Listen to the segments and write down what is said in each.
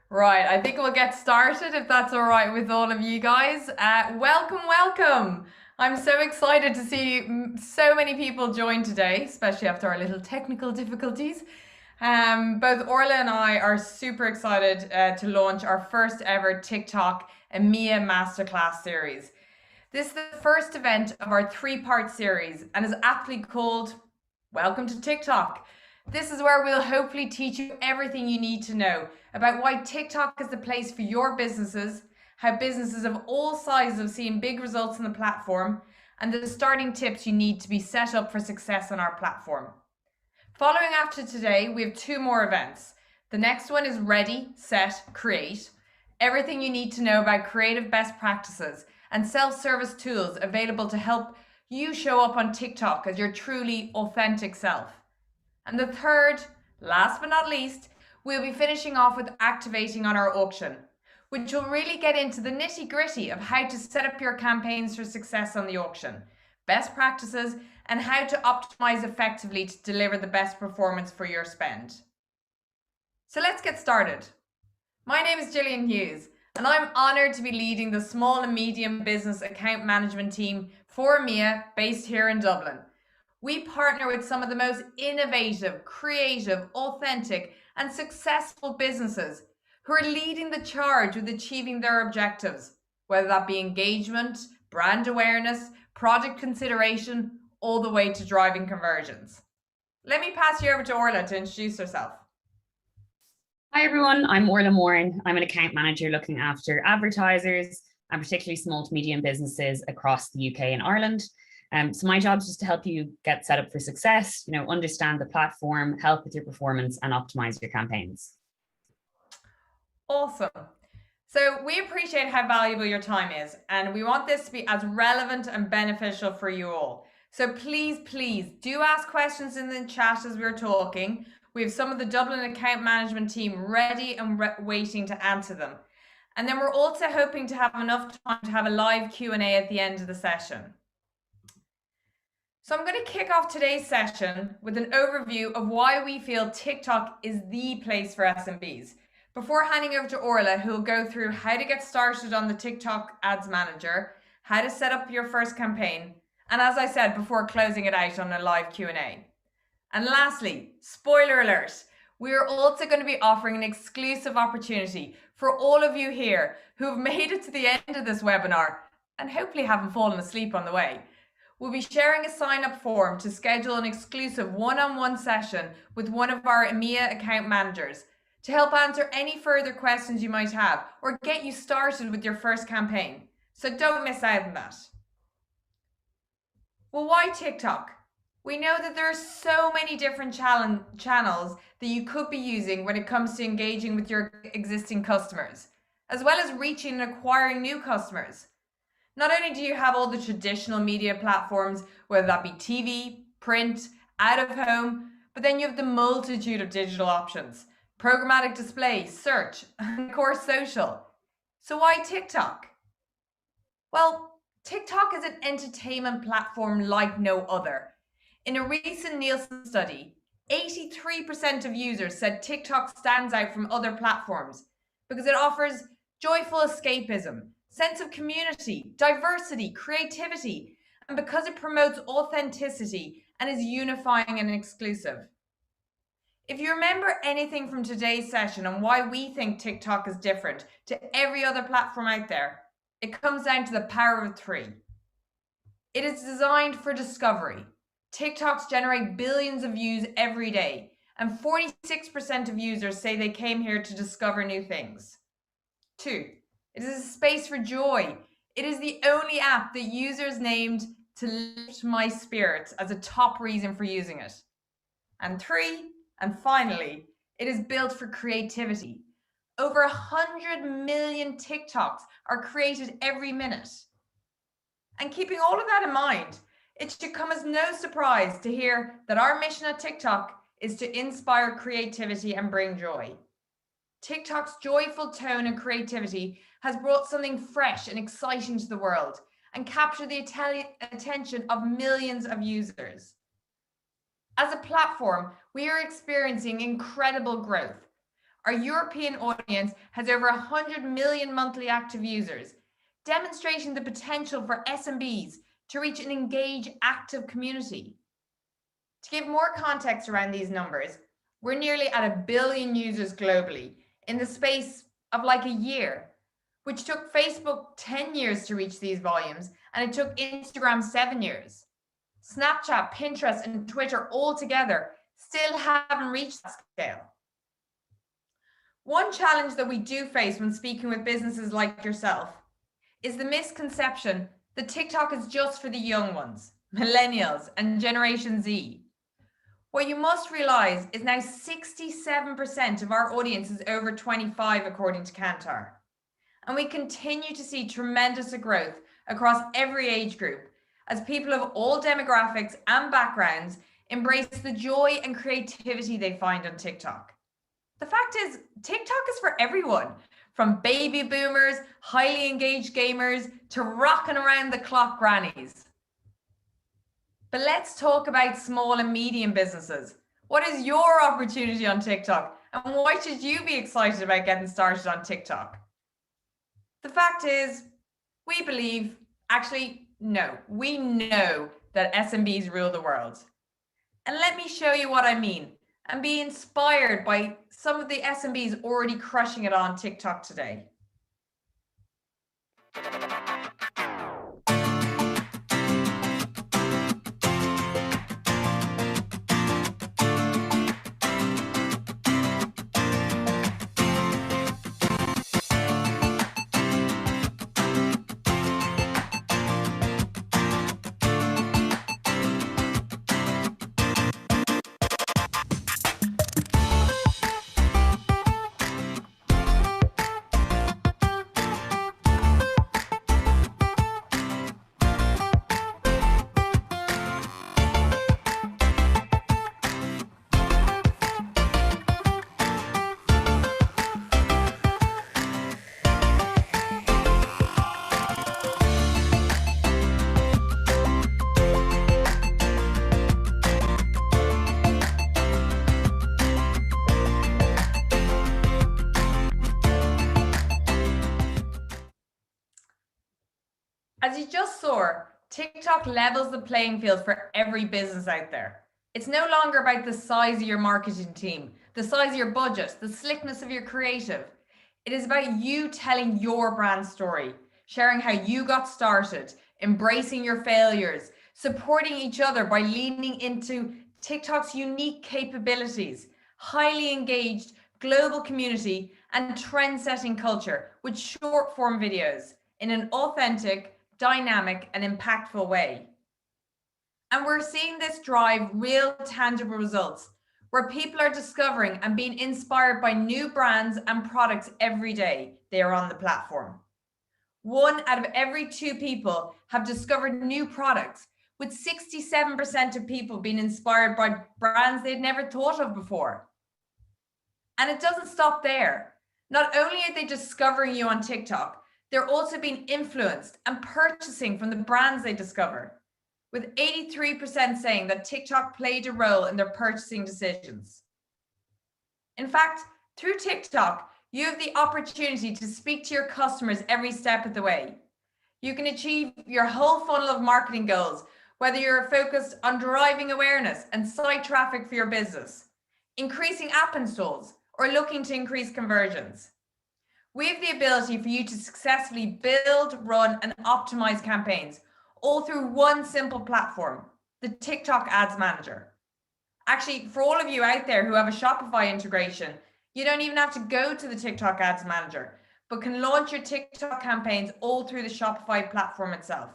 Right, I think we'll get started if that's all right with all of you guys. Welcome. I'm so excited to see so many people join today, especially after our little technical difficulties. Both Orla and I are super excited to launch our first ever TikTok EMEA Masterclass series. This is the first event of our three-part series and is aptly called Welcome to TikTok. This is where we'll hopefully teach you everything you need to know about why TikTok is the place for your businesses, how businesses of all sizes have seen big results on the platform, and the starting tips you need to be set up for success on our platform. Following after today, we have two more events. The next one is Ready, Set, Create. Everything you need to know about creative best practices and self-service tools available to help you show up on TikTok as your truly authentic self. And the third, last but not least, we'll be finishing off with activating on our auction, which will really get into the nitty-gritty of how to set up your campaigns for success on the auction, best practices, and how to optimize effectively to deliver the best performance for your spend. So let's get started. My name is Gillian Hughes, and I'm honored to be leading the small and medium business account management team for EMEA based here in Dublin. We partner with some of the most innovative, creative, authentic, and successful businesses who are leading the charge with achieving their objectives, whether that be engagement, brand awareness, product consideration, all the way to driving conversions. Let me pass you over to Orla to introduce herself. Hi everyone, I'm Orla Moran. I'm an account manager looking after advertisers and particularly small to medium businesses across the UK and Ireland. So my job is just to help you get set up for success, understand the platform, help with your performance and optimize your campaigns. Awesome. So we appreciate how valuable your time is, and we want this to be as relevant and beneficial for you all. So please do ask questions in the chat as we're talking. We have some of the Dublin account management team ready and waiting to answer them. And then we're also hoping to have enough time to have a live Q&A at the end of the session. So I'm going to kick off today's session with an overview of why we feel TikTok is the place for SMBs, before handing over to Orla, who will go through how to get started on the TikTok Ads Manager, how to set up your first campaign, and as I said, before closing it out on a live Q&A. And lastly, spoiler alert, we are also going to be offering an exclusive opportunity for all of you here who have made it to the end of this webinar and hopefully haven't fallen asleep on the way. We'll be sharing a sign-up form to schedule an exclusive one-on-one session with one of our EMEA account managers to help answer any further questions you might have or get you started with your first campaign. So don't miss out on that. Well, why TikTok? We know that there are so many different channels that you could be using when it comes to engaging with your existing customers, as well as reaching and acquiring new customers. Not only do you have all the traditional media platforms, whether that be TV, print, out of home, but then you have the multitude of digital options, programmatic display, search, and of course social. So why TikTok? Well, TikTok is an entertainment platform like no other. In a recent Nielsen study, 83% of users said TikTok stands out from other platforms because it offers joyful escapism, sense of community, diversity, creativity, and because it promotes authenticity and is unifying and exclusive. If you remember anything from today's session on why we think TikTok is different to every other platform out there, it comes down to the power of three. It is designed for discovery. TikToks generate billions of views every day, and 46% of users say they came here to discover new things. 2. It is a space for joy. It is the only app that users named to lift my spirits as a top reason for using it. And 3, and finally, it is built for creativity. Over 100 million TikToks are created every minute. And keeping all of that in mind, it should come as no surprise to hear that our mission at TikTok is to inspire creativity and bring joy. TikTok's joyful tone and creativity has brought something fresh and exciting to the world and captured the attention of millions of users. As a platform, we are experiencing incredible growth. our European audience has over 100 million monthly active users, demonstrating the potential for SMBs to reach and engage active community. To give more context around these numbers, we're nearly at 1 billion users globally in the space of like a year, which took Facebook 10 years to reach these volumes, and it took Instagram 7 years. Snapchat, Pinterest, and Twitter all together still haven't reached that scale. One challenge that we do face when speaking with businesses like yourself is the misconception that TikTok is just for the young ones, millennials, and Generation Z. What you must realize is now 67% of our audience is over 25, according to Kantar. And we continue to see tremendous growth across every age group as people of all demographics and backgrounds embrace the joy and creativity they find on TikTok. The fact is, TikTok is for everyone, from baby boomers, highly engaged gamers, to rocking around the clock grannies. But let's talk about small and medium businesses. What is your opportunity on TikTok, and why should you be excited about getting started on TikTok? The fact is, we know that SMBs rule the world. And let me show you what I mean and be inspired by some of the SMBs already crushing it on TikTok today. As you just saw, TikTok levels the playing field for every business out there. It's no longer about the size of your marketing team, the size of your budget, the slickness of your creative. It is about you telling your brand story, sharing how you got started, embracing your failures, supporting each other by leaning into TikTok's unique capabilities, highly engaged global community, and trend-setting culture with short-form videos in an authentic, dynamic, and impactful way. And we're seeing this drive real tangible results where people are discovering and being inspired by new brands and products every day they are on the platform. 1 out of every 2 people have discovered new products, with 67% of people being inspired by brands they'd never thought of before. And it doesn't stop there. Not only are they discovering you on TikTok, they're also being influenced and purchasing from the brands they discover, with 83% saying that TikTok played a role in their purchasing decisions. In fact, through TikTok, you have the opportunity to speak to your customers every step of the way. You can achieve your whole funnel of marketing goals, whether you're focused on driving awareness and site traffic for your business, increasing app installs, or looking to increase conversions. We have the ability for you to successfully build, run, and optimize campaigns, all through one simple platform, the TikTok Ads Manager. Actually, for all of you out there who have a Shopify integration, you don't even have to go to the TikTok Ads Manager, but can launch your TikTok campaigns all through the Shopify platform itself.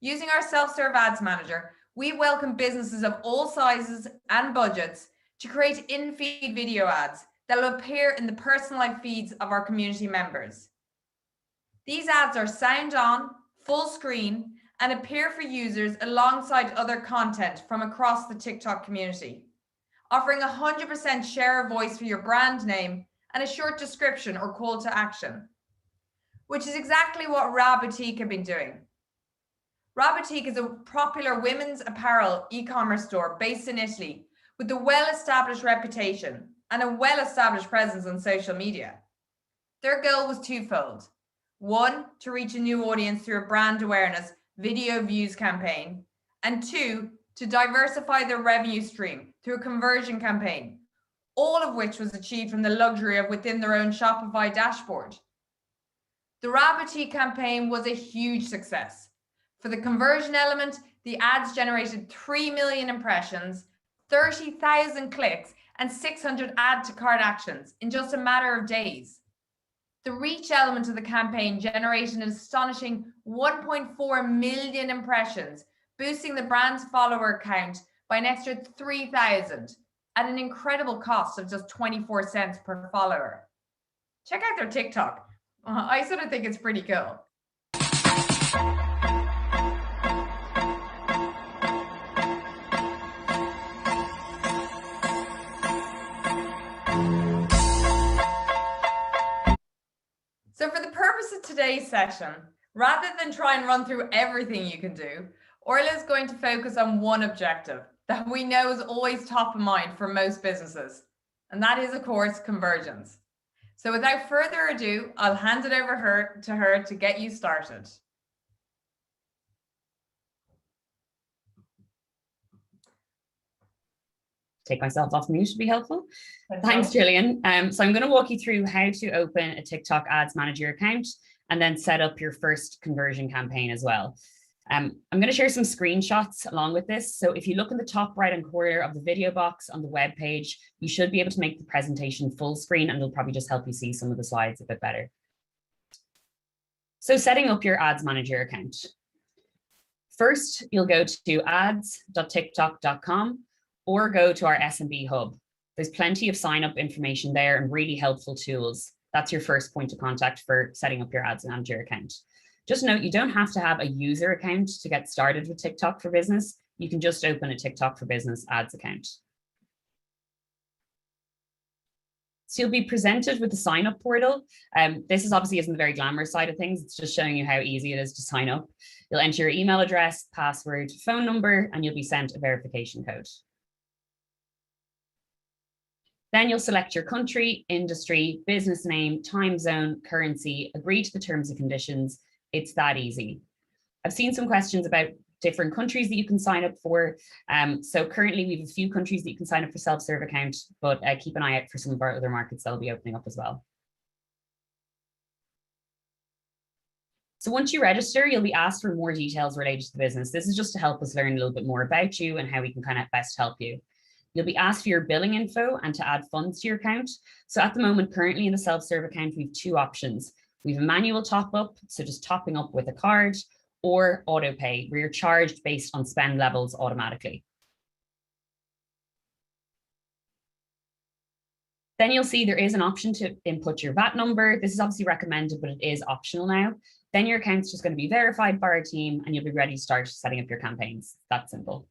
Using our self-serve Ads Manager, we welcome businesses of all sizes and budgets to create in-feed video ads that will appear in the personalized feeds of our community members. These ads are sound on, full screen, and appear for users alongside other content from across the TikTok community, offering 100% share of voice for your brand name and a short description or call to action, which is exactly what Ra Boutique have been doing. Ra Boutique is a popular women's apparel e-commerce store based in Italy with a well-established reputation and a well-established presence on social media. Their goal was twofold. One, to reach a new audience through a brand awareness video views campaign, and two, to diversify their revenue stream through a conversion campaign, all of which was achieved from the luxury of within their own Shopify dashboard. The Rabbit campaign was a huge success. For the conversion element, the ads generated 3 million impressions, 30,000 clicks, and 600 add to cart actions in just a matter of days. The reach element of the campaign generated an astonishing 1.4 million impressions, boosting the brand's follower count by an extra 3,000 at an incredible cost of just 24 cents per follower. Check out their TikTok. I sort of think it's pretty cool. So for the purpose of today's session, rather than try and run through everything you can do, Orla is going to focus on one objective that we know is always top of mind for most businesses, and that is, of course, conversions. So without further ado, I'll hand it over to her to get you started. Take myself off mute would be helpful. Thanks, Gillian. So I'm going to walk you through how to open a TikTok Ads Manager account and then set up your first conversion campaign as well. I'm going to share some screenshots along with this. So if you look in the top right-hand corner of the video box on the web page, you should be able to make the presentation full screen, and it'll probably just help you see some of the slides a bit better. So setting up your Ads Manager account. First, you'll go to ads.tiktok.com or go to our SMB hub. There's plenty of sign-up information there and really helpful tools. That's your first point of contact for setting up your Ads Manager account. Just note, you don't have to have a user account to get started with TikTok for Business. You can just open a TikTok for Business ads account. So you'll be presented with the sign-up portal. This is obviously isn't the very glamorous side of things. It's just showing you how easy it is to sign up. You'll enter your email address, password, phone number, and you'll be sent a verification code. Then you'll select your country, industry, business name, time zone, currency, agree to the terms and conditions. It's that easy. I've seen some questions about different countries that you can sign up for. So currently we have a few countries that you can sign up for self-serve account, but keep an eye out for some of our other markets that'll be opening up as well. So once you register, you'll be asked for more details related to the business. This is just to help us learn a little bit more about you and how we can kind of best help you. You'll be asked for your billing info and to add funds to your account. So at the moment, currently in the self-serve account, we have two options. We have a manual top up, so just topping up with a card, or auto pay, where you're charged based on spend levels automatically. Then you'll see there is an option to input your VAT number. This is obviously recommended, but it is optional now. Then your account's just going to be verified by our team and you'll be ready to start setting up your campaigns. That's simple.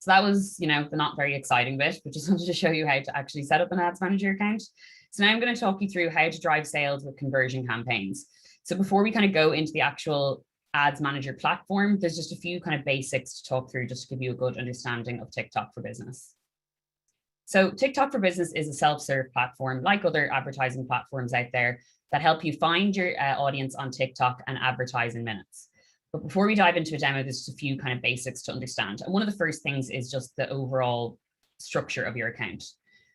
So that was, the not very exciting bit, but just wanted to show you how to actually set up an Ads Manager account. So now I'm going to talk you through how to drive sales with conversion campaigns. So before we kind of go into the actual Ads Manager platform, there's just a few kind of basics to talk through just to give you a good understanding of TikTok for Business. So TikTok for Business is a self-serve platform like other advertising platforms out there that help you find your audience on TikTok and advertise in minutes. But before we dive into a demo, there's just a few kind of basics to understand. And one of the first things is just the overall structure of your account.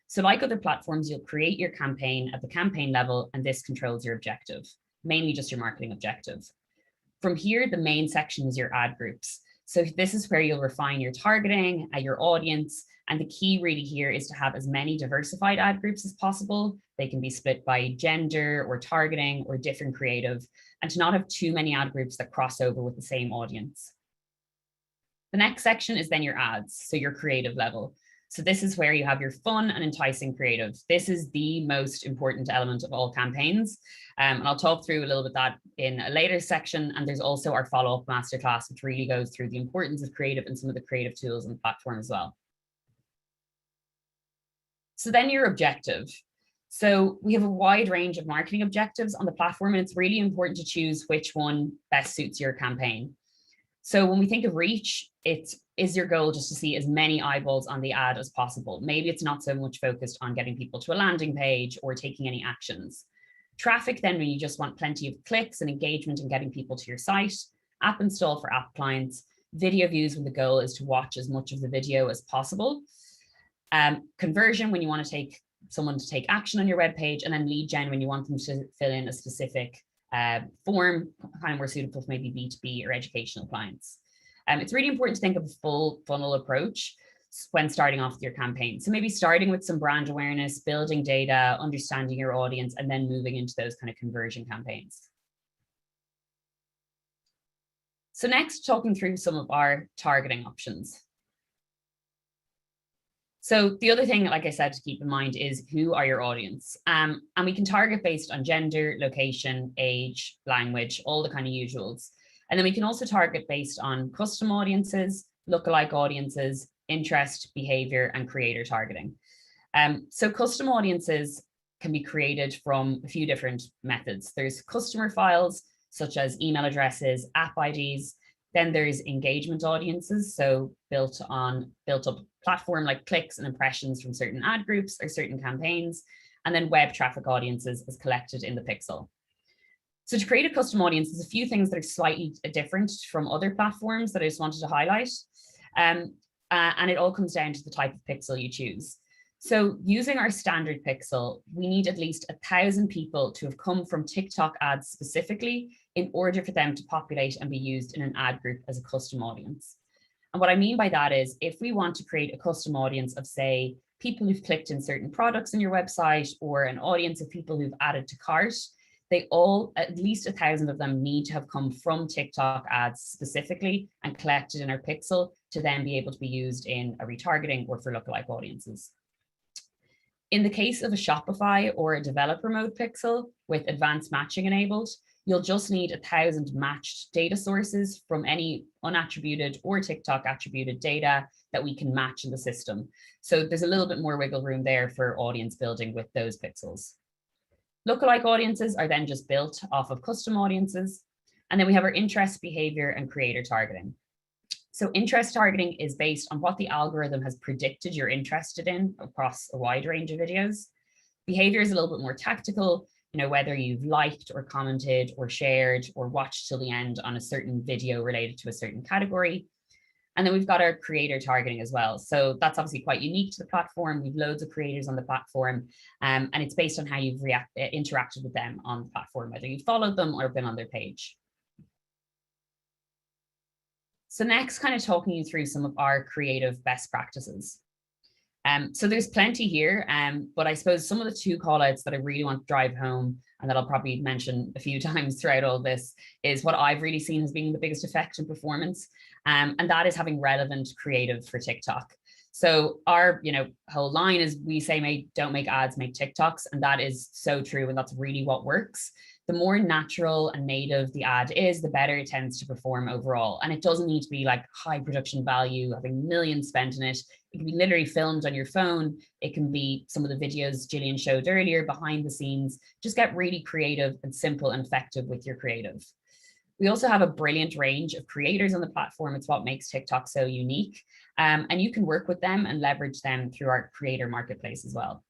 So like other platforms, you'll create your campaign at the campaign level, and this controls your objective, mainly just your marketing objective. From here, the main section is your ad groups. So this is where you'll refine your targeting, your audience, and the key really here is to have as many diversified ad groups as possible. They can be split by gender or targeting or different creative, and to not have too many ad groups that cross over with the same audience. The next section is then your ads, so your creative level. So this is where you have your fun and enticing creative. This is the most important element of all campaigns. And I'll talk through a little bit that in a later section. And there's also our follow-up masterclass, which really goes through the importance of creative and some of the creative tools on the platform as well. So then your objective. So we have a wide range of marketing objectives on the platform, and it's really important to choose which one best suits your campaign. So when we think of reach, is your goal just to see as many eyeballs on the ad as possible? Maybe it's not so much focused on getting people to a landing page or taking any actions. Traffic, then, when you just want plenty of clicks and engagement and getting people to your site. App install for app clients. Video views when the goal is to watch as much of the video as possible. Conversion, when you want to take someone to take action on your web page, and then lead gen when you want them to fill in a specific form, kind of more suitable for maybe B2B or educational clients. It's really important to think of a full funnel approach when starting off with your campaign. So maybe starting with some brand awareness, building data, understanding your audience, and then moving into those kind of conversion campaigns. So next, talking through some of our targeting options. So the other thing, like I said, to keep in mind is who are your audience? And we can target based on gender, location, age, language, all the kind of usuals. And then we can also target based on custom audiences, lookalike audiences, interest, behavior, and creator targeting. So custom audiences can be created from a few different methods. There's customer files, such as email addresses, app IDs. Then there's engagement audiences, so built up platform like clicks and impressions from certain ad groups or certain campaigns. And then web traffic audiences is collected in the pixel. So to create a custom audience, there's a few things that are slightly different from other platforms that I just wanted to highlight. And it all comes down to the type of pixel you choose. So using our standard pixel, we need at least 1,000 people to have come from TikTok ads specifically in order for them to populate and be used in an ad group as a custom audience. And what I mean by that is if we want to create a custom audience of, say, people who've clicked in certain products on your website, or an audience of people who've added to cart, they all, at least 1,000 of them, need to have come from TikTok ads specifically and collected in our pixel to then be able to be used in a retargeting or for lookalike audiences. In the case of a Shopify or a developer mode pixel with advanced matching enabled, you'll just need 1,000 matched data sources from any unattributed or TikTok attributed data that we can match in the system. So there's a little bit more wiggle room there for audience building with those pixels. Lookalike audiences are then just built off of custom audiences. And then we have our interest, behavior, and creator targeting. So interest targeting is based on what the algorithm has predicted you're interested in across a wide range of videos. Behavior is a little bit more tactical, whether you've liked or commented or shared or watched till the end on a certain video related to a certain category. And then we've got our creator targeting as well. So that's obviously quite unique to the platform. We've loads of creators on the platform, and it's based on how you've interacted with them on the platform, whether you've followed them or been on their page. So next, kind of talking you through some of our creative best practices. So there's plenty here, but I suppose some of the two call outs that I really want to drive home and that I'll probably mention a few times throughout all this is what I've really seen as being the biggest effect in performance. And that is having relevant creative for TikTok. So our whole line is we say, don't make ads, make TikToks. And that is so true. And that's really what works. The more natural and native the ad is, the better it tends to perform overall. And it doesn't need to be like high production value, having millions spent in it. It can be literally filmed on your phone. It can be some of the videos Gillian showed earlier behind the scenes. Just get really creative and simple and effective with your creative. We also have a brilliant range of creators on the platform. It's what makes TikTok so unique. And you can work with them and leverage them through our creator marketplace as well.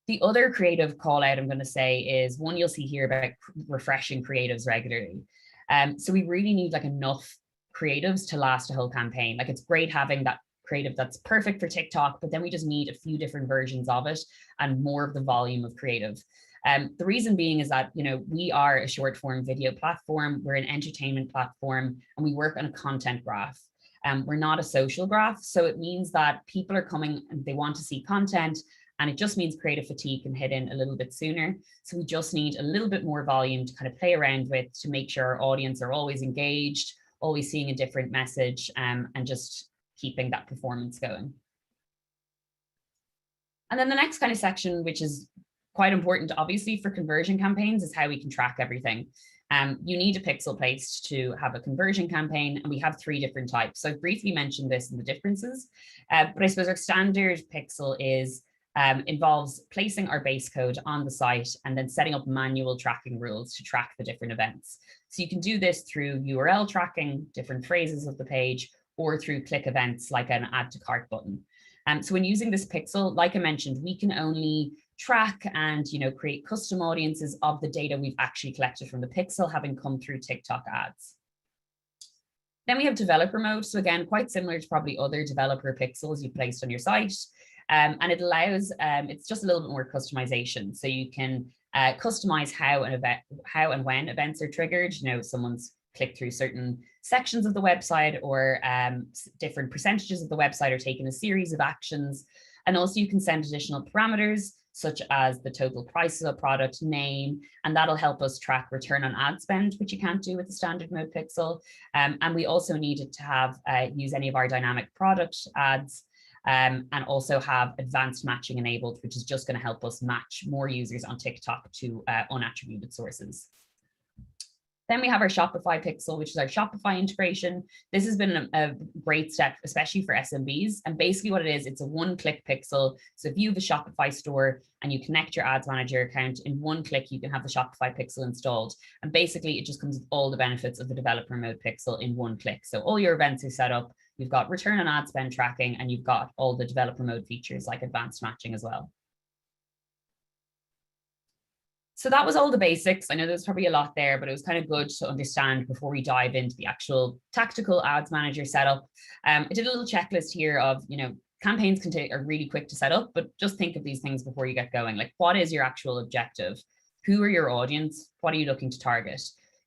The other creative call out I'm going to say is one you'll see here about refreshing creatives regularly. So we really need like enough creatives to last a whole campaign. Like it's great having that creative that's perfect for TikTok, but then we just need a few different versions of it and more of the volume of creative. The reason being is that, we are a short form video platform. We're an entertainment platform and we work on a content graph. We're not a social graph. So it means that people are coming and they want to see content. And it just means creative fatigue can hit in a little bit sooner. So we just need a little bit more volume to kind of play around with to make sure our audience are always engaged, always seeing a different message, and just keeping that performance going. And then the next kind of section, which is quite important, obviously, for conversion campaigns, is how we can track everything. You need a pixel placed to have a conversion campaign, and we have 3 different types. So I briefly mentioned this in the differences, but I suppose our standard pixel is involves placing our base code on the site and then setting up manual tracking rules to track the different events. So you can do this through URL tracking, different phrases of the page, or through click events like an add to cart button. So when using this pixel, like I mentioned, we can only track and create custom audiences of the data we've actually collected from the pixel having come through TikTok ads. Then we have developer mode. So again, quite similar to probably other developer pixels you've placed on your site. And it allows, it's just a little bit more customization. So you can customize how and when events are triggered. Someone's clicked through certain sections of the website, or different percentages of the website are taking a series of actions. And also you can send additional parameters, such as the total price of a product, name, and that'll help us track return on ad spend, which you can't do with the standard mode pixel. And we also needed to have use any of our dynamic product ads, and also have advanced matching enabled, which is just going to help us match more users on TikTok to unattributed sources. Then we have our Shopify pixel, which is our Shopify integration. This has been a great step, especially for SMBs. And basically what it is, it's a one-click pixel. So if you have a Shopify store and you connect your ads manager account, in one click, you can have the Shopify pixel installed. And basically it just comes with all the benefits of the developer mode pixel in one click. So all your events are set up, you've got return on ad spend tracking, and you've got all the developer mode features like advanced matching as well. So that was all the basics. I know there's probably a lot there, but it was kind of good to understand before we dive into the actual tactical ads manager setup. I did a little checklist here of, campaigns are really quick to set up, but just think of these things before you get going. Like, what is your actual objective? Who are your audience? What are you looking to target?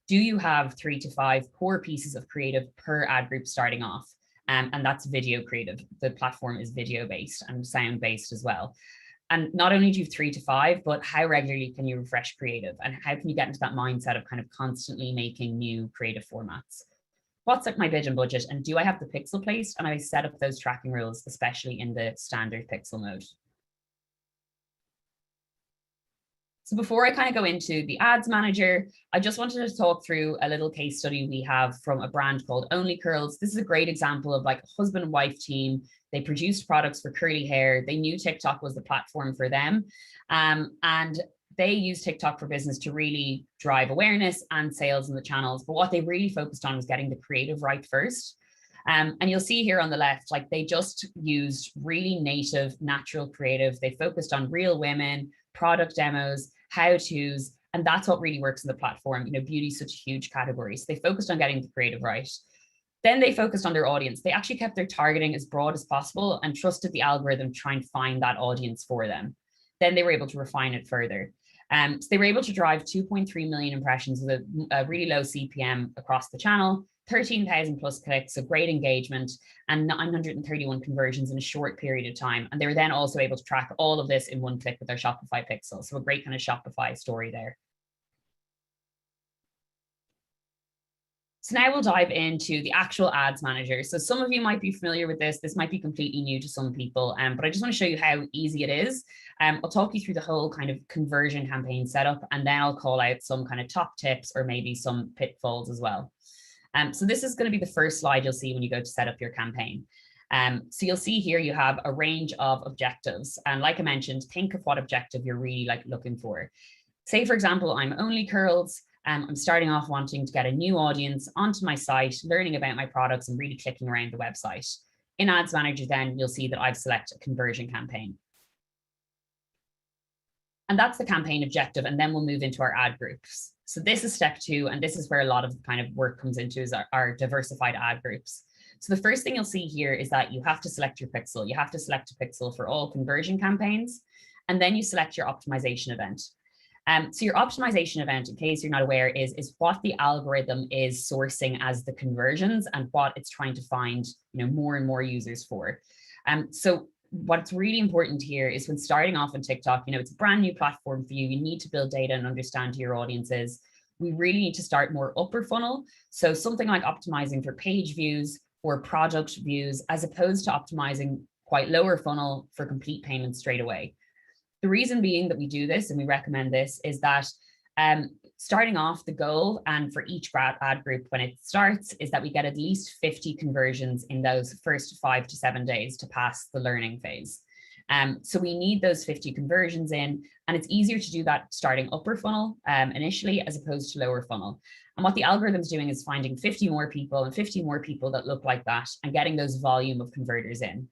Do you have 3 to 5 core pieces of creative per ad group starting off? And that's video creative. The platform is video based and sound based as well. And not only do you have 3 to 5, but how regularly can you refresh creative, and how can you get into that mindset of kind of constantly making new creative formats? What's like my bid and budget, and do I have the pixel placed, and I set up those tracking rules, especially in the standard pixel mode? So before I kind of go into the ads manager, I just wanted to talk through a little case study we have from a brand called Only Curls. This is a great example of like a husband and wife team. They produced products for curly hair. They knew TikTok was the platform for them. And they used TikTok for Business to really drive awareness and sales in the channels. But what they really focused on was getting the creative right first. And you'll see here on the left, like they just used really native, natural creative. They focused on real women, product demos, how-tos, and that's what really works in the platform. Beauty is such a huge category. So they focused on getting the creative right. Then they focused on their audience. They actually kept their targeting as broad as possible and trusted the algorithm to try and find that audience for them. Then they were able to refine it further. So they were able to drive 2.3 million impressions with a really low CPM across the channel, 13,000 plus clicks, so great engagement, and 931 conversions in a short period of time. And they were then also able to track all of this in one click with their Shopify pixel. So a great kind of Shopify story there. So now we'll dive into the actual ads manager. So some of you might be familiar with this. This might be completely new to some people, but I just want to show you how easy it is. I'll talk you through the whole kind of conversion campaign setup, and then I'll call out some kind of top tips or maybe some pitfalls as well. So this is going to be the first slide you'll see when you go to set up your campaign. So you'll see here you have a range of objectives. And like I mentioned, think of what objective you're really like looking for. Say, for example, I'm Only Curls. I'm starting off wanting to get a new audience onto my site, learning about my products and really clicking around the website. In Ads Manager, then you'll see that I've selected a conversion campaign. And that's the campaign objective. And then we'll move into our ad groups. So this is step 2. And this is where a lot of kind of work comes into, is our diversified ad groups. So the first thing you'll see here is that you have to select your pixel. You have to select a pixel for all conversion campaigns. And then you select your optimization event. So your optimization event, in case you're not aware, is what the algorithm is sourcing as the conversions and what it's trying to find, more and more users for. So what's really important here is when starting off on TikTok, it's a brand new platform for you. You need to build data and understand who your audience is. We really need to start more upper funnel. So something like optimizing for page views or product views, as opposed to optimizing quite lower funnel for complete payments straight away. The reason being that we do this and we recommend this is that starting off, the goal and for each ad group when it starts is that we get at least 50 conversions in those first 5 to 7 days to pass the learning phase. So we need those 50 conversions in, and it's easier to do that starting upper funnel initially as opposed to lower funnel. And what the algorithm's doing is finding 50 more people and 50 more people that look like that and getting those volume of converters in.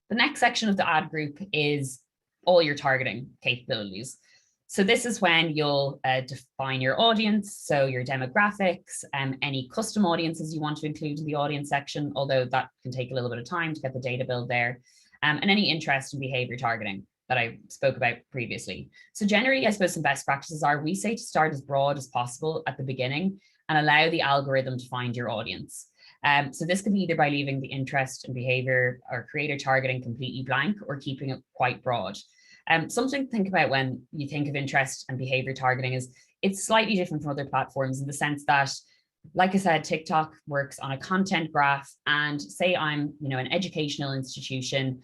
The next section of the ad group is all your targeting capabilities. So this is when you'll define your audience, so your demographics, any custom audiences you want to include in the audience section, although that can take a little bit of time to get the data build there, and any interest and behavior targeting that I spoke about previously. So generally, I suppose some best practices are, we say to start as broad as possible at the beginning and allow the algorithm to find your audience. So this could be either by leaving the interest and behavior or creator targeting completely blank or keeping it quite broad. Something to think about when you think of interest and behavior targeting is it's slightly different from other platforms in the sense that, like I said, TikTok works on a content graph, and say I'm, an educational institution,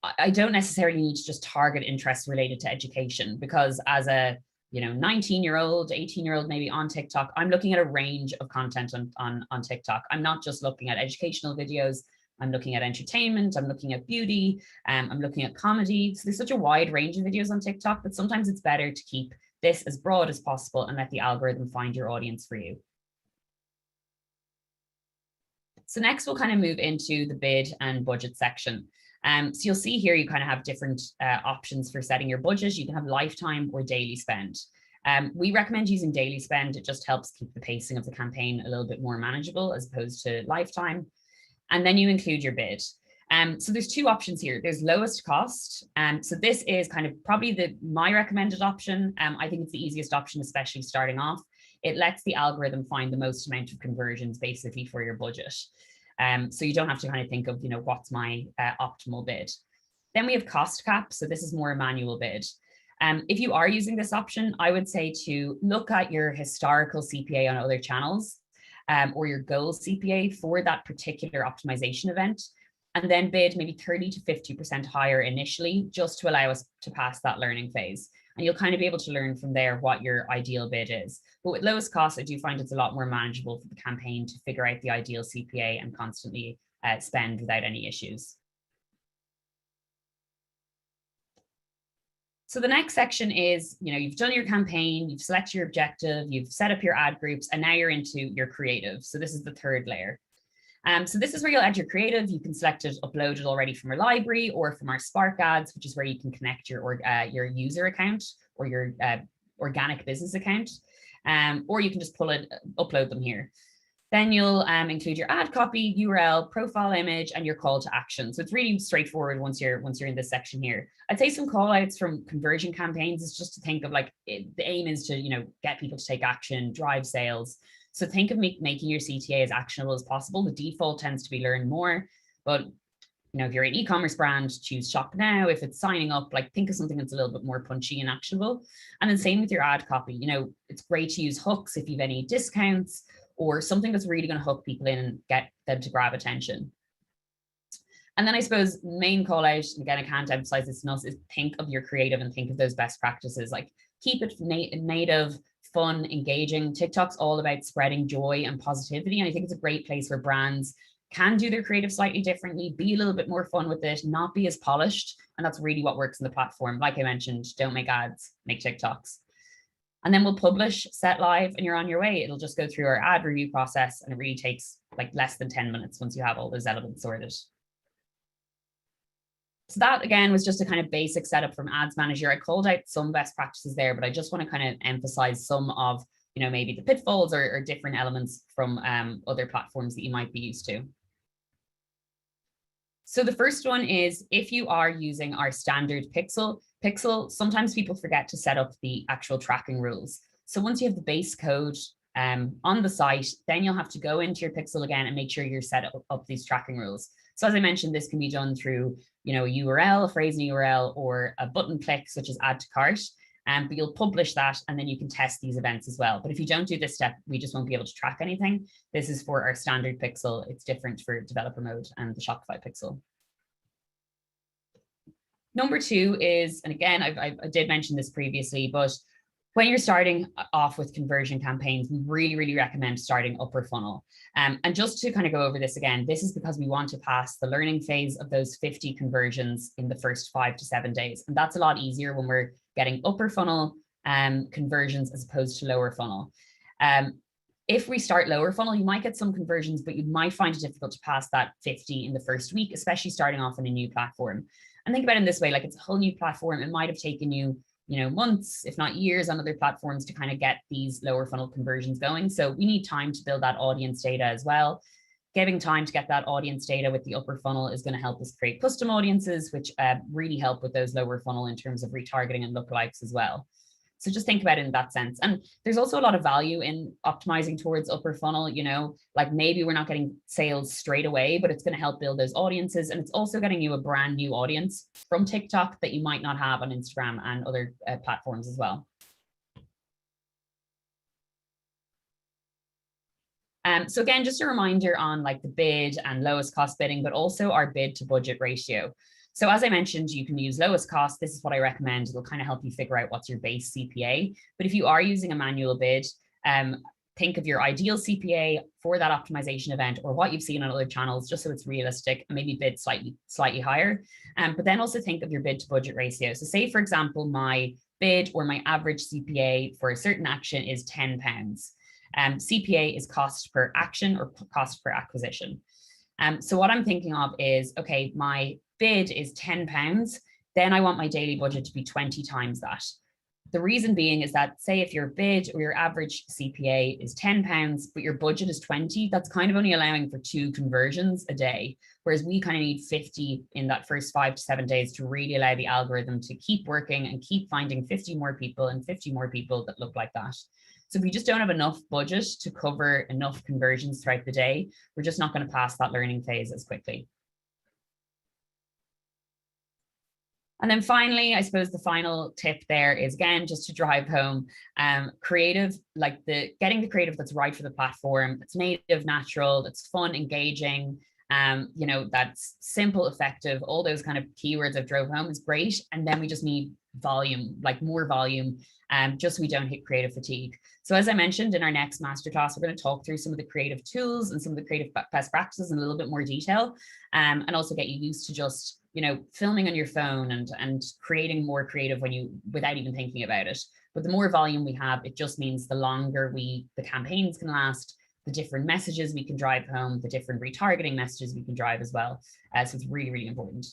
I don't necessarily need to just target interests related to education, because as a 19-year-old, 18-year-old maybe on TikTok, I'm looking at a range of content on TikTok. I'm not just looking at educational videos. I'm looking at entertainment, I'm looking at beauty, I'm looking at comedy. So there's such a wide range of videos on TikTok that sometimes it's better to keep this as broad as possible and let the algorithm find your audience for you. So next we'll kind of move into the bid and budget section. So you'll see here you kind of have different options for setting your budget. You can have lifetime or daily spend. We recommend using daily spend. It just helps keep the pacing of the campaign a little bit more manageable as opposed to lifetime. And then you include your bid. So there's two options here. There's lowest cost. So this is kind of probably my recommended option. I think it's the easiest option, especially starting off. It lets the algorithm find the most amount of conversions basically for your budget. So you don't have to kind of think of, what's my optimal bid. Then we have cost cap. So this is more a manual bid. If you are using this option, I would say to look at your historical CPA on other channels. Or your goal CPA for that particular optimization event, and then bid maybe 30 to 50% higher initially, just to allow us to pass that learning phase. And you'll kind of be able to learn from there what your ideal bid is. But with lowest cost, I do find it's a lot more manageable for the campaign to figure out the ideal CPA and constantly spend without any issues. So the next section is, you've done your campaign, you've selected your objective, you've set up your ad groups, and now you're into your creative. So this is the third layer. So this is where you'll add your creative. You can select it, upload it already from your library or from our Spark ads, which is where you can connect your user account or your organic business account, or you can just upload them here. Then you'll include your ad copy, URL, profile image, and your call to action. So it's really straightforward once you're in this section here. I'd say some call outs from conversion campaigns is just to think of the aim is to, get people to take action, drive sales. So think of making your CTA as actionable as possible. The default tends to be learn more, but if you're an e-commerce brand, choose shop now. If it's signing up, think of something that's a little bit more punchy and actionable. And then same with your ad copy. It's great to use hooks if you've any discounts or something that's really going to hook people in and get them to grab attention. And then I suppose main call out, and again, I can't emphasize this enough, is think of your creative and think of those best practices. Keep it native, fun, engaging. TikTok's all about spreading joy and positivity. And I think it's a great place where brands can do their creative slightly differently, be a little bit more fun with it, not be as polished. And that's really what works in the platform. Like I mentioned, don't make ads, make TikToks. And then we'll publish, set live, and you're on your way. It'll just go through our ad review process, and it really takes less than 10 minutes once you have all those elements sorted. So that, again, was just a kind of basic setup from Ads Manager. I called out some best practices there, but I just want to kind of emphasize some of, maybe the pitfalls or different elements from other platforms that you might be used to. So the first one is if you are using our standard pixel, sometimes people forget to set up the actual tracking rules. So once you have the base code on the site, then you'll have to go into your pixel again and make sure you're set up these tracking rules. So as I mentioned, this can be done through, a URL, a phrase in a URL, or a button click, such as add to cart. But you'll publish that and then you can test these events as well. But if you don't do this step, we just won't be able to track anything. This is for our standard pixel. It's different for developer mode and the Shopify pixel. Number two is, and again, I did mention this previously, but When you're starting off with conversion campaigns, we really recommend starting upper funnel. And just to kind of go over this again, this is because we want to pass the learning phase of those 50 conversions in the first 5 to 7 days. And that's a lot easier when we're getting upper funnel conversions as opposed to lower funnel. If we start lower funnel, you might get some conversions, but you might find it difficult to pass that 50 in the first week, especially starting off on a new platform. And think about it in this way, like it's a whole new platform. It might have taken you months, if not years on other platforms to kind of get these lower funnel conversions going. So we need time to build that audience data as well. Giving time to get that audience data with the upper funnel is going to help us create custom audiences, which really help with those lower funnel in terms of retargeting and lookalikes as well. So just think about it in that sense. And there's also a lot of value in optimizing towards upper funnel, like maybe we're not getting sales straight away, but it's going to help build those audiences. And it's also getting you a brand new audience from TikTok that you might not have on Instagram and other platforms as well. So again, just a reminder on like the bid and lowest cost bidding, but also our bid to budget ratio. So as I mentioned, you can use lowest cost. This is what I recommend. It'll kind of help you figure out what's your base CPA. But if you are using a manual bid, think of your ideal CPA for that optimization event or what you've seen on other channels, just so it's realistic, and maybe bid slightly higher. But then also think of your bid to budget ratio. So say, for example, my bid or my average CPA for a certain action is £10. CPA is cost per action or cost per acquisition. So what I'm thinking of is, okay, my bid is £10, then I want my daily budget to be 20 times that. The reason being is that, say if your bid or your average CPA is £10, but your budget is 20, that's kind of only allowing for 2 conversions a day. Whereas we kind of need 50 in that first 5 to 7 days to really allow the algorithm to keep working and keep finding 50 more people and 50 more people that look like that. So if we just don't have enough budget to cover enough conversions throughout the day, we're just not going to pass that learning phase as quickly. And then finally, I suppose the final tip there is, again, just to drive home creative, like getting the creative that's right for the platform, that's native, natural, that's fun, engaging, that's simple, effective, all those kind of keywords I've drove home is great. And then we just need volume, like more volume, just so we don't hit creative fatigue. So as I mentioned in our next masterclass, we're going to talk through some of the creative tools and some of the creative best practices in a little bit more detail, and also get you used to just filming on your phone and creating more creative without even thinking about it. But the more volume we have, it just means the longer the campaigns can last, the different messages we can drive home, the different retargeting messages we can drive as well. So it's really important.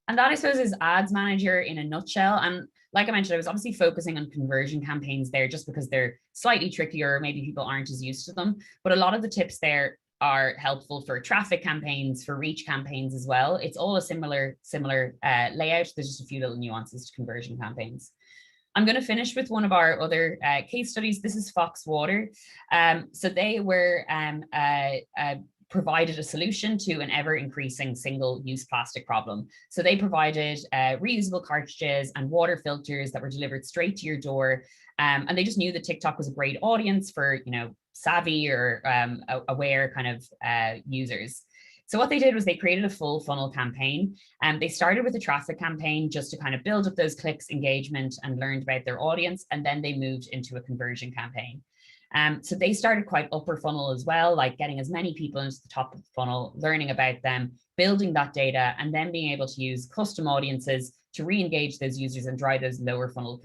And that, I suppose, is Ads Manager in a nutshell. And like I mentioned, I was obviously focusing on conversion campaigns there just because they're slightly trickier. Maybe people aren't as used to them. But a lot of the tips there are helpful for traffic campaigns, for reach campaigns as well. It's all a similar layout. There's just a few little nuances to conversion campaigns. I'm going to finish with one of our other case studies. This is Fox Water. So they were provided a solution to an ever-increasing single-use plastic problem. So they provided reusable cartridges and water filters that were delivered straight to your door. And they just knew that TikTok was a great audience for, savvy or aware kind of users. So what they did was they created a full funnel campaign, and they started with a traffic campaign just to kind of build up those clicks, engagement, and learned about their audience. And then they moved into a conversion campaign. So they started quite upper funnel as well, like getting as many people into the top of the funnel, learning about them, building that data, and then being able to use custom audiences to re-engage those users and drive those lower funnel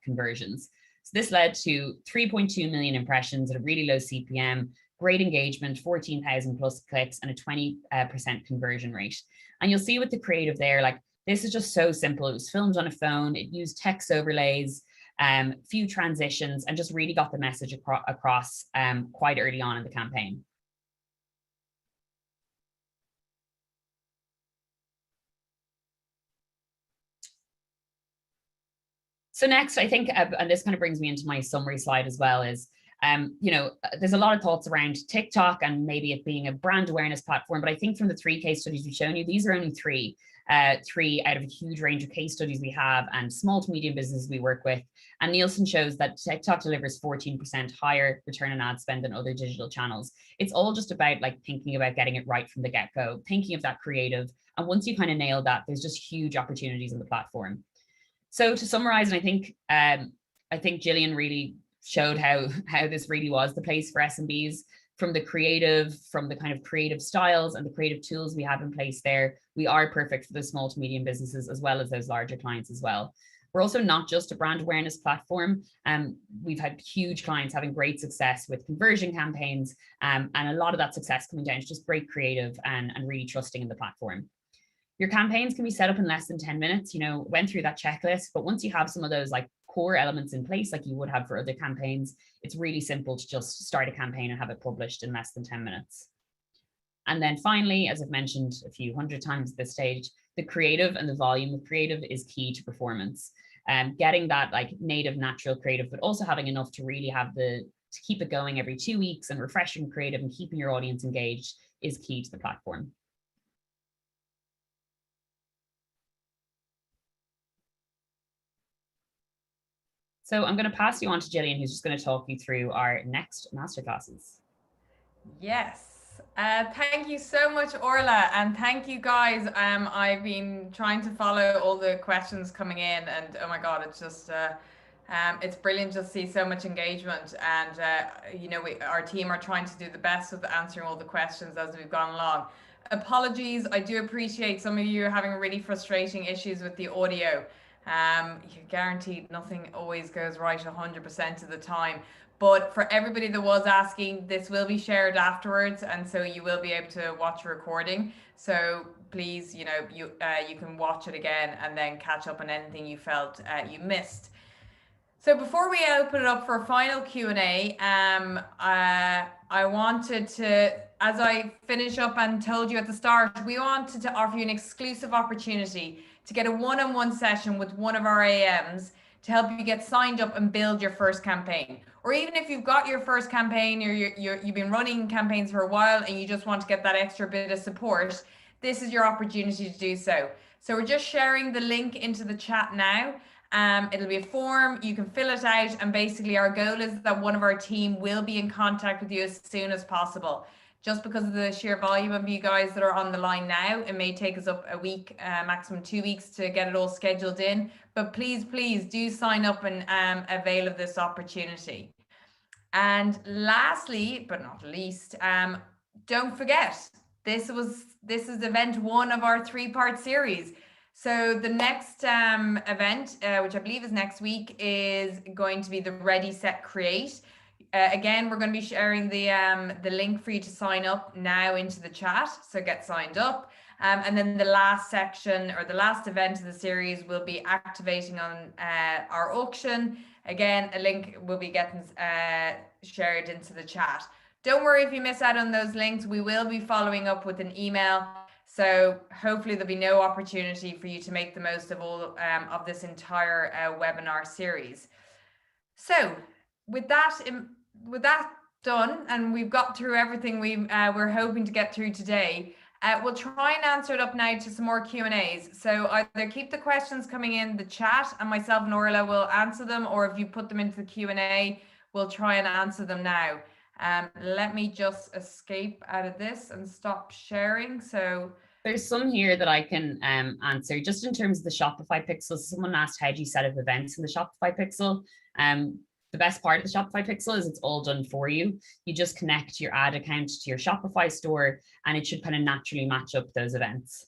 conversions. So this led to 3.2 million impressions at a really low CPM, great engagement, 14,000 plus clicks, and a 20% conversion rate. And you'll see with the creative there, like this is just so simple. It was filmed on a phone. It used text overlays, few transitions, and just really got the message across quite early on in the campaign. So next, I think, and this kind of brings me into my summary slide as well, is there's a lot of thoughts around TikTok and maybe it being a brand awareness platform, but I think from the 3 case studies we've shown you, these are only three out of a huge range of case studies we have and small to medium businesses we work with. And Nielsen shows that TikTok delivers 14% higher return on ad spend than other digital channels. It's all just about like thinking about getting it right from the get-go, thinking of that creative. And once you kind of nail that, there's just huge opportunities on the platform. So to summarize, and I think Gillian really showed how this really was the place for SMBs, from the kind of creative styles and the creative tools we have in place there. We are perfect for the small to medium businesses as well as those larger clients as well. We're also not just a brand awareness platform. We've had huge clients having great success with conversion campaigns, and a lot of that success coming down to just great creative and really trusting in the platform. Your campaigns can be set up in less than 10 minutes, went through that checklist, but once you have some of those like core elements in place, like you would have for other campaigns, it's really simple to just start a campaign and have it published in less than 10 minutes. And then finally, as I've mentioned a few hundred times at this stage, the creative and the volume of creative is key to performance. Getting that like native, natural creative, but also having enough to really have to keep it going every 2 weeks and refreshing creative and keeping your audience engaged is key to the platform. So I'm going to pass you on to Gillian, who's just going to talk you through our next masterclasses. Yes. Thank you so much, Orla, and thank you guys. I've been trying to follow all the questions coming in, and oh my God, it's just it's brilliant to see so much engagement. And our team are trying to do the best with answering all the questions as we've gone along. Apologies, I do appreciate some of you having really frustrating issues with the audio. You're guaranteed nothing always goes right 100% of the time. But for everybody that was asking, this will be shared afterwards, and so you will be able to watch a recording. So please, you can watch it again and then catch up on anything you felt you missed. So before we open it up for a final Q&A, I wanted to, as I finish up and told you at the start, we wanted to offer you an exclusive opportunity to get a one-on-one session with one of our AMs to help you get signed up and build your first campaign. Or even if you've got your first campaign or you've been running campaigns for a while and you just want to get that extra bit of support, this is your opportunity to do so. So we're just sharing the link into the chat now. It'll be a form, you can fill it out, and basically our goal is that one of our team will be in contact with you as soon as possible. Just because of the sheer volume of you guys that are on the line now, it may take us up a week, maximum 2 weeks to get it all scheduled in. But please do sign up and avail of this opportunity. And lastly, but not least, don't forget, this is event 1 of our 3-part series. So the next event, which I believe is next week, is going to be the Ready, Set, Create. Again, we're going to be sharing the link for you to sign up now into the chat. So get signed up. And then the last section, or the last event of the series, will be activating on our auction. Again, a link will be getting shared into the chat. Don't worry if you miss out on those links. We will be following up with an email. So hopefully there'll be no opportunity for you to make the most of all of this entire webinar series. So with that done, and we've got through everything we're hoping to get through today, we'll try and answer it up now to some more Q&As. So either keep the questions coming in the chat and myself and Orla will answer them, or if you put them into the Q&A, we'll try and answer them now. Let me just escape out of this and stop sharing. So there's some here that I can answer just in terms of the Shopify pixel. Someone asked, how do you set up events in the Shopify pixel? The best part of the Shopify pixel is it's all done for you. You just connect your ad account to your Shopify store and it should kind of naturally match up those events.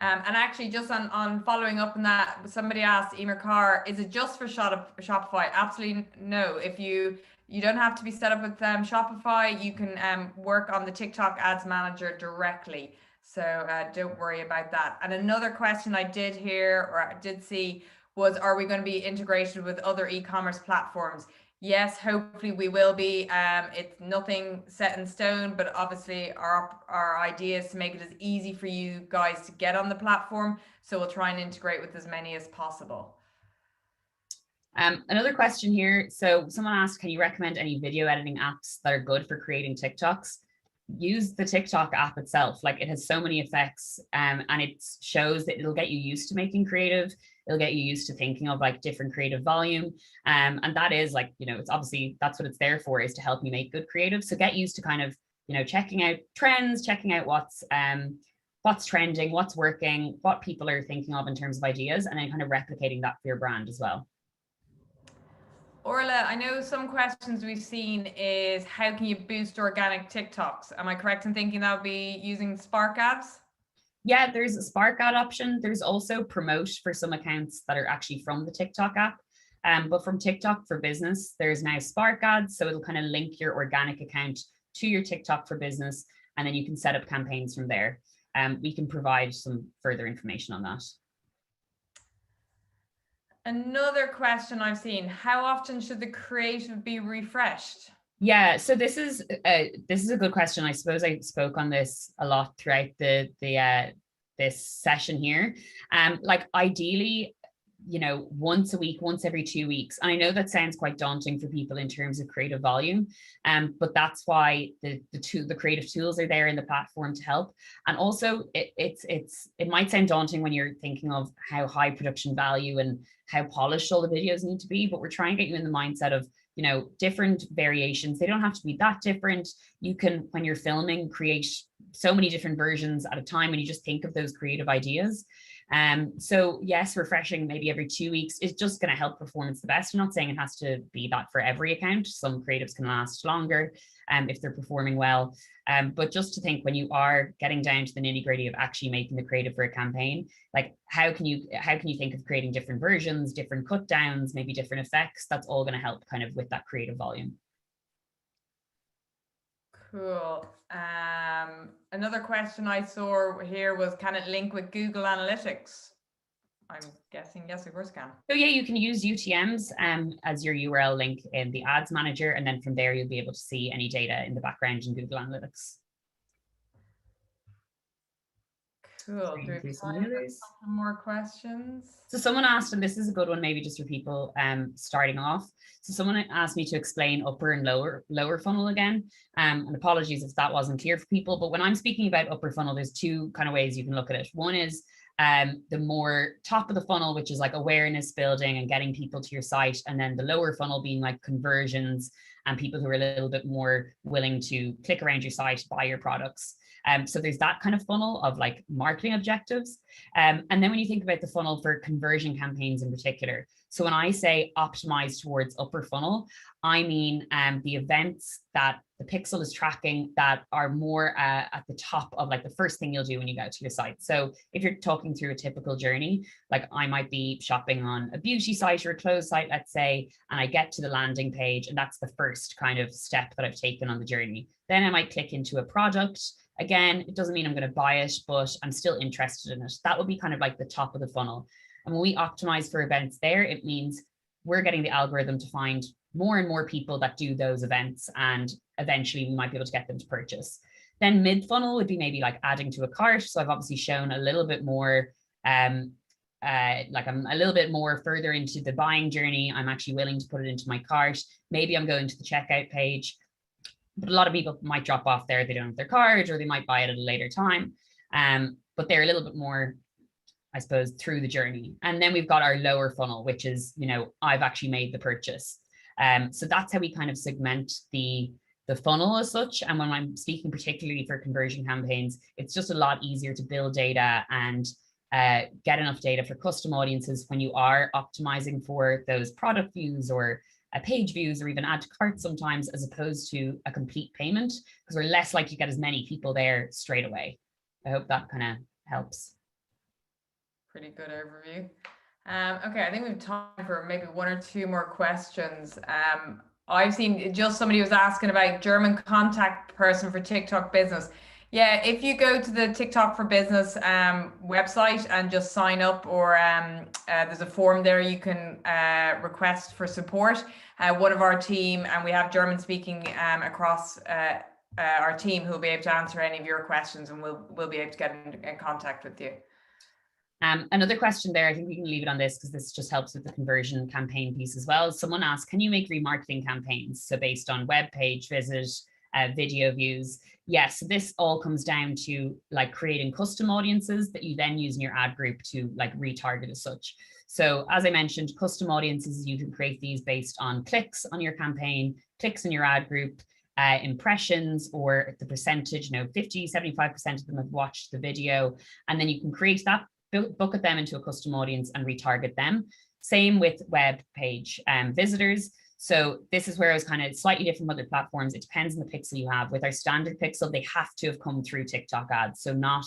And actually, just on following up on that, somebody asked, Emer Carr, is it just for Shopify? Absolutely no. If you don't have to be set up with Shopify, you can work on the TikTok Ads Manager directly. So don't worry about that. And another question I did hear, or I did see, was, are we going to be integrated with other e-commerce platforms? Yes, hopefully we will be. It's nothing set in stone, but obviously our idea is to make it as easy for you guys to get on the platform. So we'll try and integrate with as many as possible. Another question here. So someone asked, can you recommend any video editing apps that are good for creating TikToks? Use the TikTok app itself. Like, it has so many effects, and it shows that it'll get you used to making creative. It'll get you used to thinking of like different creative volume. And that is like, it's obviously, that's what it's there for, is to help you make good creative. So get used to kind of, checking out trends, checking out what's what's trending, what's working, what people are thinking of in terms of ideas, and then kind of replicating that for your brand as well. Orla, I know some questions we've seen is how can you boost organic TikToks? Am I correct in thinking that would be using Spark ads? Yeah, there's a Spark ad option. There's also Promote for some accounts that are actually from the TikTok app. But from TikTok for Business, there's now Spark ads. So it'll kind of link your organic account to your TikTok for Business, and then you can set up campaigns from there. We can provide some further information on that. Another question I've seen, how often should the creative be refreshed? Yeah, so this is a good question. I suppose I spoke on this a lot throughout this session here. Like ideally, you know, once a week, once every 2 weeks. And I know that sounds quite daunting for people in terms of creative volume, but that's why the creative tools are there in the platform to help. And also, it might sound daunting when you're thinking of how high production value and how polished all the videos need to be, but we're trying to get you in the mindset of, you know, different variations. They don't have to be that different. You can, when you're filming, create so many different versions at a time, and you just think of those creative ideas. So yes, refreshing maybe every 2 weeks is just going to help performance the best. I'm not saying it has to be that for every account. Some creatives can last longer if they're performing well. But just to think, when you are getting down to the nitty-gritty of actually making the creative for a campaign, like how can you think of creating different versions, different cut downs, maybe different effects? That's all going to help kind of with that creative volume. Cool. Another question I saw here was, can it link with Google Analytics? I'm guessing yes, of course it can. So yeah, you can use UTMs as your URL link in the ads manager, and then from there you'll be able to see any data in the background in Google Analytics. Cool. Do we have time for some more questions? So someone asked, and this is a good one, maybe just for people starting off. So someone asked me to explain upper and lower funnel again. And apologies if that wasn't clear for people, but when I'm speaking about upper funnel, there's two kind of ways you can look at it. One is the more top of the funnel, which is like awareness building and getting people to your site. And then the lower funnel being like conversions and people who are a little bit more willing to click around your site, buy your products. So there's that kind of funnel of like marketing objectives. And then when you think about the funnel for conversion campaigns in particular, so when I say optimize towards upper funnel, I mean the events that the pixel is tracking that are more at the top of like the first thing you'll do when you go to your site. So if you're talking through a typical journey, like I might be shopping on a beauty site or a clothes site, let's say, and I get to the landing page, and that's the first kind of step that I've taken on the journey. Then I might click into a product. Again, it doesn't mean I'm going to buy it, but I'm still interested in it. That would be kind of like the top of the funnel. And when we optimize for events there, it means we're getting the algorithm to find more and more people that do those events, and eventually we might be able to get them to purchase. Then mid funnel would be maybe like adding to a cart. So I've obviously shown a little bit more, like I'm a little bit more further into the buying journey. I'm actually willing to put it into my cart. Maybe I'm going to the checkout page. But a lot of people might drop off there. They don't have their card, or they might buy it at a later time. But they're a little bit more, I suppose, through the journey. And then we've got our lower funnel, which is, you know, I've actually made the purchase. So that's how we kind of segment the funnel as such. And when I'm speaking particularly for conversion campaigns, it's just a lot easier to build data and get enough data for custom audiences when you are optimizing for those product views or page views, or even add to cart sometimes, as opposed to a complete payment, because we're less likely to get as many people there straight away. I hope that kind of helps. Pretty good overview. Okay, I think we have time for maybe one or two more questions. I've seen just somebody was asking about German contact person for TikTok business. Yeah, if you go to the TikTok for Business website and just sign up, or there's a form there you can request for support. One of our team, and we have German speaking across our team, who will be able to answer any of your questions, and we'll be able to get in contact with you. Another question there, I think we can leave it on this because this just helps with the conversion campaign piece as well. Someone asked, can you make remarketing campaigns? So based on web page visit, video views. Yes, this all comes down to like creating custom audiences that you then use in your ad group to like retarget as such. So as I mentioned, custom audiences, you can create these based on clicks on your campaign, clicks in your ad group, impressions or the percentage, 50, 75% of them have watched the video. And then you can create that, bucket them into a custom audience and retarget them. Same with web page visitors. So this is where I was kind of slightly different from other platforms. It depends on the pixel you have. With our standard pixel, they have to have come through TikTok ads. So not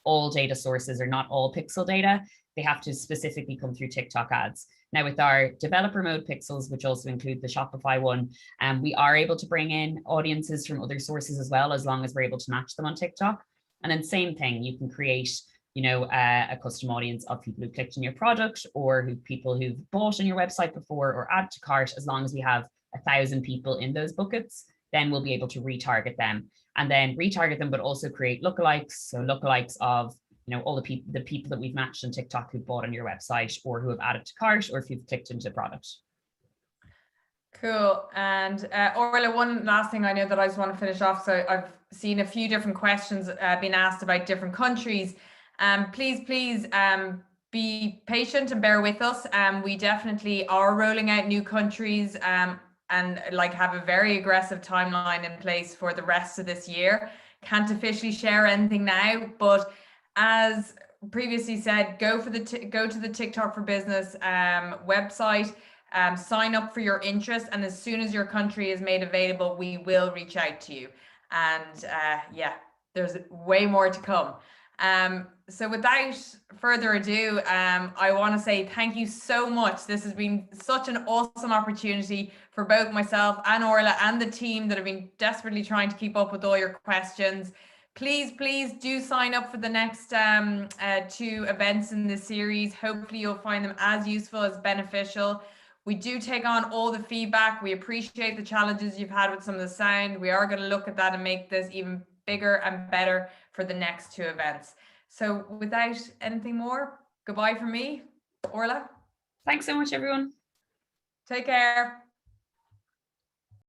all data sources or not all pixel data. They have to specifically come through TikTok ads. Now with our developer mode pixels, which also include the Shopify one, we are able to bring in audiences from other sources as well, as long as we're able to match them on TikTok. And then same thing, you can create a custom audience of people who clicked on your product or people who've bought on your website before or add to cart. As long as we have 1,000 people in those buckets, then we'll be able to retarget them and then retarget them, but also create lookalikes. So lookalikes of all the people that we've matched on TikTok who bought on your website or who have added to cart or if you've clicked into the product. Cool. And Orla, one last thing I know that I just want to finish off. So I've seen a few different questions being asked about different countries. Please be patient and bear with us. We definitely are rolling out new countries and have a very aggressive timeline in place for the rest of this year. Can't officially share anything now, but as previously said, go to the TikTok for Business website, sign up for your interest, and as soon as your country is made available, we will reach out to you. And there's way more to come. So without further ado, I want to say thank you so much. This has been such an awesome opportunity for both myself and Orla and the team that have been desperately trying to keep up with all your questions. Please do sign up for the next 2 events in this series. Hopefully you'll find them as useful as beneficial. We do take on all the feedback. We appreciate the challenges you've had with some of the sound. We are going to look at that and make this even bigger and better for the next 2 events. So without anything more, goodbye from me, Orla. Thanks so much, everyone. Take care.